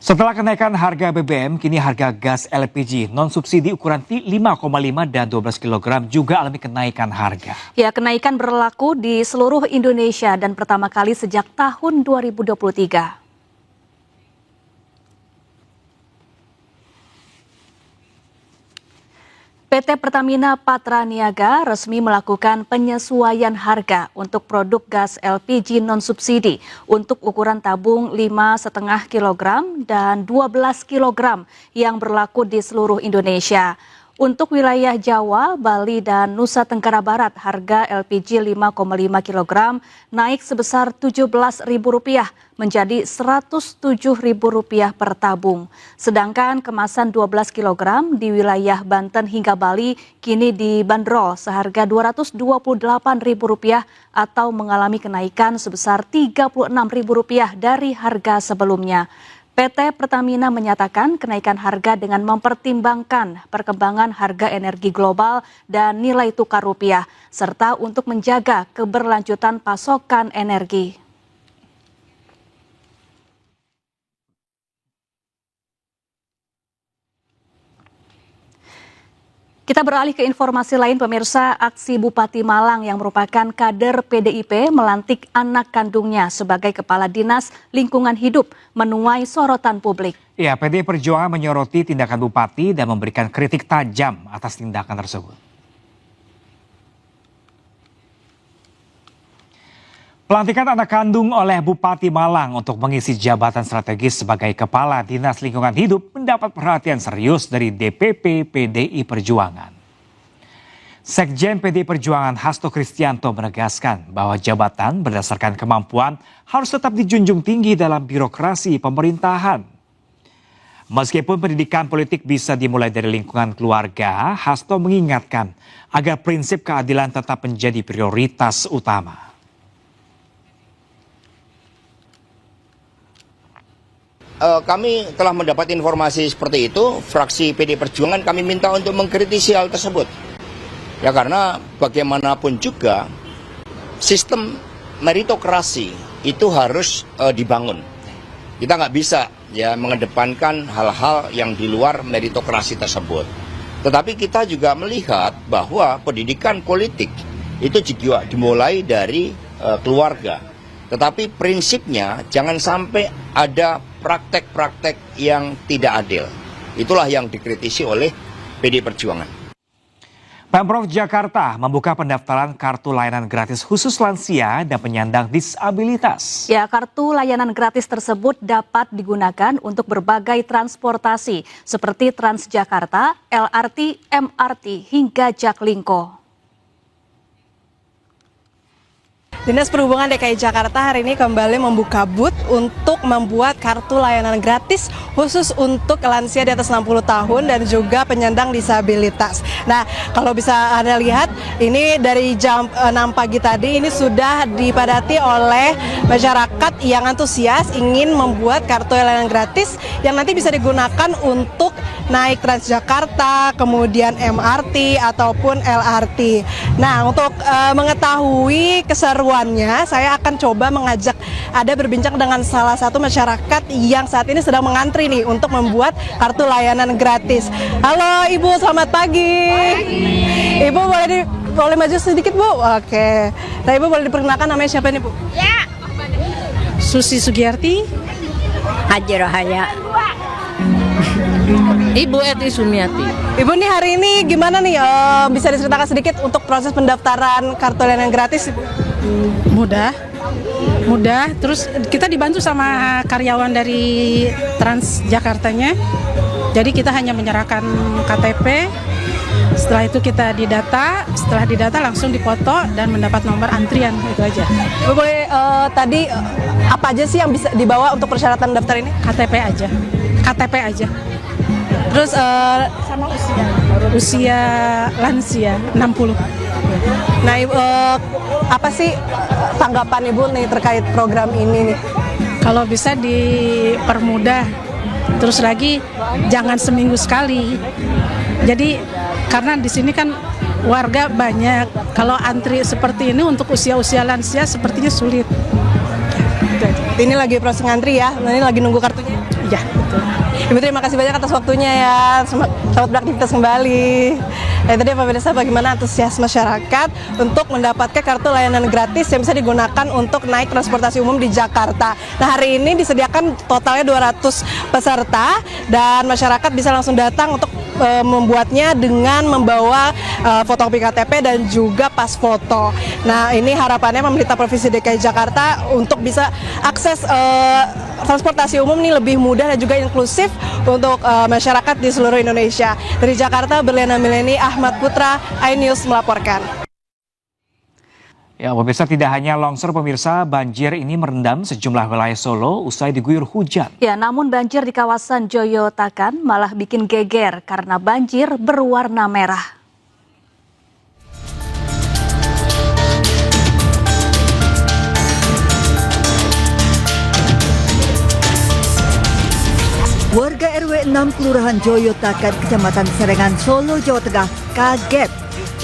Setelah kenaikan harga BBM, kini harga gas LPG non-subsidi ukuran 5,5 dan 12 kg juga alami kenaikan harga. Ya, kenaikan berlaku di seluruh Indonesia dan pertama kali sejak tahun 2023. PT Pertamina Patraniaga resmi melakukan penyesuaian harga untuk produk gas LPG non-subsidi untuk ukuran tabung 5,5 kg dan 12 kg yang berlaku di seluruh Indonesia. Untuk wilayah Jawa, Bali, dan Nusa Tenggara Barat, harga LPG 5,5 kg naik sebesar Rp17.000 menjadi Rp107.000 per tabung. Sedangkan kemasan 12 kg di wilayah Banten hingga Bali kini dibanderol seharga Rp228.000 atau mengalami kenaikan sebesar Rp36.000 dari harga sebelumnya. PT Pertamina menyatakan kenaikan harga dengan mempertimbangkan perkembangan harga energi global dan nilai tukar rupiah, serta untuk menjaga keberlanjutan pasokan energi. Kita beralih ke informasi lain, pemirsa. Aksi Bupati Malang yang merupakan kader PDIP melantik anak kandungnya sebagai Kepala Dinas Lingkungan Hidup menuai sorotan publik. Ya, PDI Perjuangan menyoroti tindakan Bupati dan memberikan kritik tajam atas tindakan tersebut. Pelantikan anak kandung oleh Bupati Malang untuk mengisi jabatan strategis sebagai Kepala Dinas Lingkungan Hidup mendapat perhatian serius dari DPP PDI Perjuangan. Sekjen PDI Perjuangan Hasto Kristianto menegaskan bahwa jabatan berdasarkan kemampuan harus tetap dijunjung tinggi dalam birokrasi pemerintahan. Meskipun pendidikan politik bisa dimulai dari lingkungan keluarga, Hasto mengingatkan agar prinsip keadilan tetap menjadi prioritas utama. Kami telah mendapat informasi seperti itu, fraksi PD Perjuangan kami minta untuk mengkritisi hal tersebut. Ya, karena bagaimanapun juga sistem meritokrasi itu harus dibangun. Kita nggak bisa ya mengedepankan hal-hal yang di luar meritokrasi tersebut. Tetapi kita juga melihat bahwa pendidikan politik itu juga dimulai dari keluarga. Tetapi prinsipnya jangan sampai ada praktek-praktek yang tidak adil. Itulah yang dikritisi oleh PD Perjuangan. Pemprov Jakarta membuka pendaftaran kartu layanan gratis khusus lansia dan penyandang disabilitas. Ya, kartu layanan gratis tersebut dapat digunakan untuk berbagai transportasi seperti Transjakarta, LRT, MRT, hingga Jaklingko. Dinas Perhubungan DKI Jakarta hari ini kembali membuka booth untuk membuat kartu layanan gratis khusus untuk lansia di atas 60 tahun dan juga penyandang disabilitas. Nah, kalau bisa Anda lihat, ini dari jam 6 pagi tadi ini sudah dipadati oleh masyarakat yang antusias ingin membuat kartu layanan gratis yang nanti bisa digunakan untuk naik Transjakarta, kemudian MRT ataupun LRT. Nah, untuk mengetahui keseruan saya akan coba mengajak Anda berbincang dengan salah satu masyarakat yang saat ini sedang mengantri nih untuk membuat kartu layanan gratis. Halo Ibu, selamat pagi. Ibu boleh maju sedikit Bu? Oke. Nah, Ibu boleh diperkenalkan namanya siapa nih Bu? Ya. Susi Sugiyarti. Haji Rohaya. Ibu Eti Sumiati. Ibu nih hari ini gimana nih? Bisa diceritakan sedikit untuk proses pendaftaran kartu layanan gratis Ibu? Mudah. Terus kita dibantu sama karyawan dari Transjakartanya. Jadi kita hanya menyerahkan KTP. Setelah itu kita didata. Setelah didata langsung dipoto dan mendapat nomor antrian, itu aja. Ibu boleh tadi apa aja sih yang bisa dibawa untuk persyaratan daftar ini? KTP aja. Terus Sama usia lansia 60. nah Ibu, apa sih tanggapan Ibu nih terkait program ini nih? Kalau bisa dipermudah. Terus lagi jangan seminggu sekali. Jadi karena di sini kan warga banyak. Kalau antri seperti ini untuk usia-usia lansia sepertinya sulit. Itu aja. Ini lagi proses ngantri ya, ini lagi nunggu kartunya. Iya, betul. Ibu terima kasih banyak atas waktunya ya, selamat beraktivitas kembali. Tadi pemirsa bagaimana antusias masyarakat untuk mendapatkan kartu layanan gratis yang bisa digunakan untuk naik transportasi umum di Jakarta. Nah hari ini disediakan totalnya 200 peserta dan masyarakat bisa langsung datang untuk membuatnya dengan membawa fotokopi KTP dan juga pas foto. Nah ini harapannya pemerintah Provinsi DKI Jakarta untuk bisa akses transportasi umum ini lebih mudah dan juga inklusif untuk masyarakat di seluruh Indonesia. Dari Jakarta, Berliana Mileni, Ahmad Putra, iNews melaporkan. Ya, pemirsa, tidak hanya longsor, pemirsa, banjir ini merendam sejumlah wilayah Solo usai diguyur hujan. Ya, namun banjir di kawasan Joyotakan malah bikin geger karena banjir berwarna merah. Warga RW 6 Kelurahan Joyotakan, Kecamatan Serengan, Solo, Jawa Tengah kaget.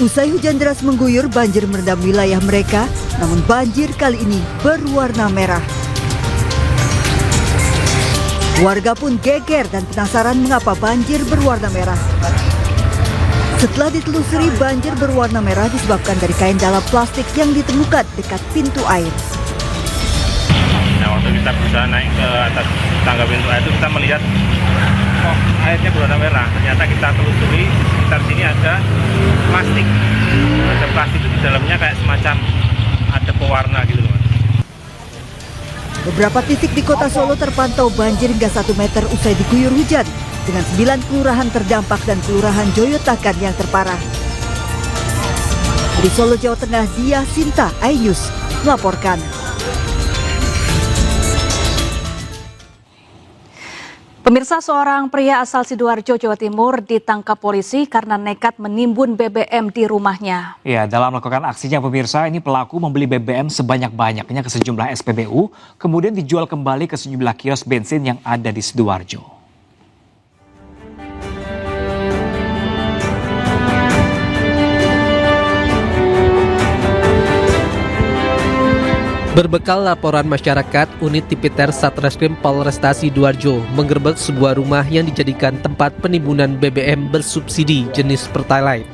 Usai hujan deras mengguyur, banjir merendam wilayah mereka, namun banjir kali ini berwarna merah. Warga pun geger dan penasaran mengapa banjir berwarna merah. Setelah ditelusuri, banjir berwarna merah disebabkan dari kain dalam plastik yang ditemukan dekat pintu air. Nah, waktu kita berusaha naik ke atas tangga pintu air itu kita melihat, oh airnya berwarna merah. Ternyata kita telusuri, sekitar sini ada plastik. Ada plastik itu di dalamnya kayak semacam ada pewarna gitu loh. Beberapa titik di kota Solo terpantau banjir hingga 1 meter usai diguyur hujan, dengan 9 kelurahan terdampak dan kelurahan Joyotakan yang terparah. Di Solo, Jawa Tengah, Dia Sinta, iNews melaporkan. Pemirsa, seorang pria asal Sidoarjo, Jawa Timur ditangkap polisi karena nekat menimbun BBM di rumahnya. Ya, dalam melakukan aksinya, pemirsa, ini pelaku membeli BBM sebanyak-banyaknya ke sejumlah SPBU, kemudian dijual kembali ke sejumlah kios bensin yang ada di Sidoarjo. Berbekal laporan masyarakat, unit Tipiter Satreskrim Polresta Sidoarjo menggerebek sebuah rumah yang dijadikan tempat penimbunan BBM bersubsidi jenis Pertalite.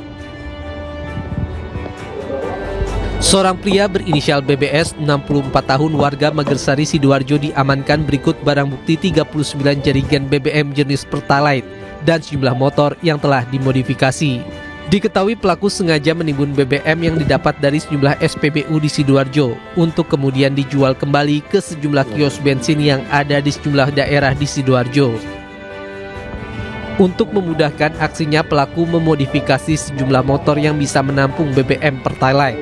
Seorang pria berinisial BBS, 64 tahun, warga Magersari, Sidoarjo diamankan berikut barang bukti 39 jaringan BBM jenis Pertalite dan sejumlah motor yang telah dimodifikasi. Diketahui pelaku sengaja menimbun BBM yang didapat dari sejumlah SPBU di Sidoarjo untuk kemudian dijual kembali ke sejumlah kios bensin yang ada di sejumlah daerah di Sidoarjo. Untuk memudahkan aksinya, pelaku memodifikasi sejumlah motor yang bisa menampung BBM Pertalite.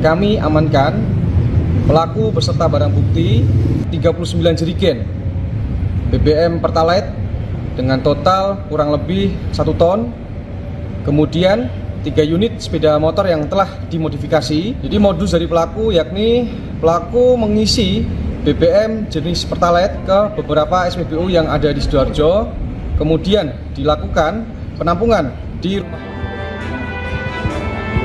Kami amankan pelaku beserta barang bukti 39 jerigen BBM Pertalite dengan total kurang lebih 1 ton, kemudian 3 unit sepeda motor yang telah dimodifikasi. Jadi modus dari pelaku yakni pelaku mengisi BBM jenis Pertalite ke beberapa SPBU yang ada di Sidoarjo, kemudian dilakukan penampungan di rumah.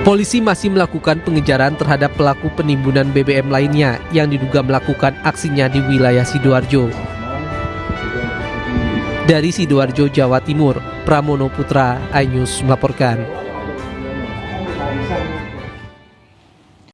Polisi masih melakukan pengejaran terhadap pelaku penimbunan BBM lainnya yang diduga melakukan aksinya di wilayah Sidoarjo. Dari Sidoarjo, Jawa Timur, Pramono Putra, iNews melaporkan.